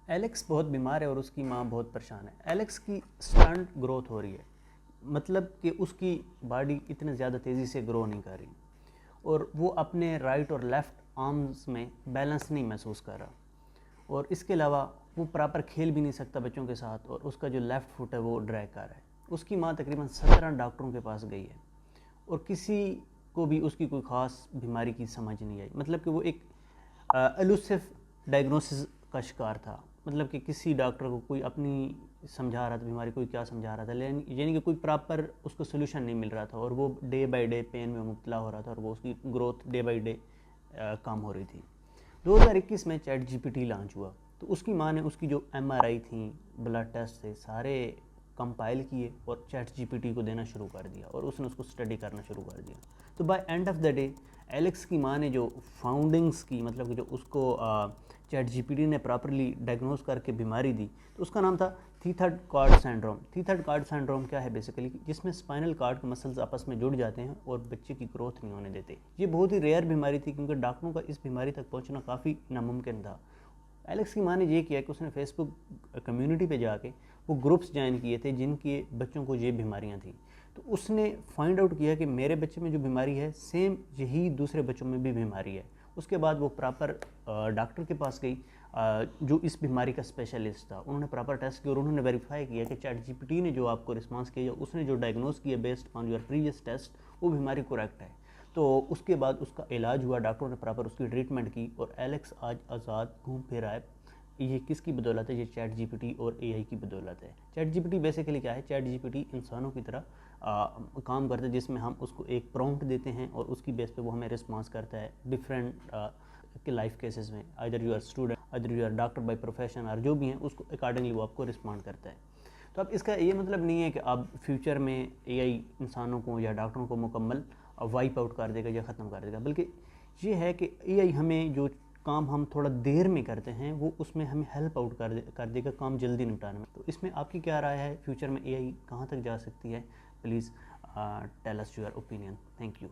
Alex बहुत बीमार है और उसकी माँ बहुत परेशान है। एलेक्स की स्टंट ग्रोथ हो रही है, मतलब कि उसकी बॉडी इतने ज़्यादा तेज़ी से ग्रो नहीं कर रही और वो अपने राइट और लेफ़्ट आर्म्स में बैलेंस नहीं महसूस कर रहा, और इसके अलावा वो प्रॉपर खेल भी नहीं सकता बच्चों के साथ, और उसका जो लेफ़्ट फुट है वो ड्रैग कर रहा है। उसकी माँ तकरीबन 17 डॉक्टरों के पास गई है और किसी को भी उसकी कोई ख़ास बीमारी की समझ नहीं आई। मतलब कि वो एक एलुसिव डायग्नोसिस का शिकार था। मतलब कि किसी डॉक्टर को कोई अपनी समझा रहा था बीमारी, कोई क्या समझा रहा था, लेकिन यानी कि कोई प्रॉपर उसको सोल्यूशन नहीं मिल रहा था, और वो डे बाय डे पेन में मुब्तला हो रहा था और वो उसकी ग्रोथ डे बाय डे कम हो रही थी। 2021 में चैट जीपीटी लॉन्च हुआ, तो उसकी माँ ने उसकी जो एमआरआई थी, ब्लड टेस्ट थे, सारे कंपाइल किए और चैट जीपीटी को देना शुरू कर दिया और उसने उसको स्टडी करना शुरू कर दिया। तो by end of the day Alex की माँ ने जो फाउंडिंग्स की, मतलब कि जो उसको चैट जीपीटी ने प्रॉपरली डायग्नोज करके बीमारी दी, तो उसका नाम था थीथर्ड कार्ड सिंड्रोम। थीथर्ड कार्ड सिंड्रोम क्या है बेसिकली, जिसमें स्पाइनल कार्ड के मसल्स आपस में जुड़ जाते हैं और बच्चे की ग्रोथ नहीं होने देते। ये बहुत ही रेयर बीमारी थी क्योंकि डॉक्टरों का इस बीमारी तक पहुंचना काफ़ी नामुमकिन था। एलेक्स की माँ ने ये किया कि उसने फेसबुक कम्युनिटी पे जाके वो ग्रुप्स ज्वाइन किए थे जिनके बच्चों को ये बीमारियाँ थी। तो उसने फाइंड आउट किया कि मेरे बच्चे में जो बीमारी है सेम यही दूसरे बच्चों में भी बीमारी है। उसके बाद वो प्रॉपर डॉक्टर के पास गई जो इस बीमारी का स्पेशलिस्ट था। उन्होंने प्रॉपर टेस्ट किया और उन्होंने वेरीफाई किया कि चैट जीपीटी ने जो आपको रिस्पांस किया, उसने जो डायग्नोज किया based on your previous test, वो बीमारी करेक्ट है। तो उसके बाद उसका इलाज हुआ, डॉक्टरों ने प्रॉपर उसकी ट्रीटमेंट की और एलेक्स आज आज़ाद घूम फिर रहा है। ये किसकी बदौलत है? ये चैट जीपीटी और एआई की बदौलत है। चैट जीपीटी बेसिकली क्या है? चैट जीपीटी इंसानों की तरह काम करता है, जिसमें हम उसको एक प्रॉम्प्ट देते हैं और उसकी बेस पे वो हमें रिस्पॉन्स करता है डिफरेंट के लाइफ केसेस में। Either you are student, either you are doctor by profession, और जो भी हैं उसको अकॉर्डिंगली वो आपको रिस्पॉन्ड करता है। तो अब इसका ये मतलब नहीं है कि अब फ्यूचर में एआई इंसानों को या डॉक्टरों को मुकम्मल वाइप आउट कर देगा या ख़त्म कर देगा, बल्कि ये है कि एआई हमें जो काम हम थोड़ा देर में करते हैं वो उसमें हमें हेल्प आउट कर देगा काम जल्दी निपटाने में। तो इसमें आपकी क्या राय है? फ्यूचर में एआई कहाँ तक जा सकती है? Please tell us your opinion. Thank you.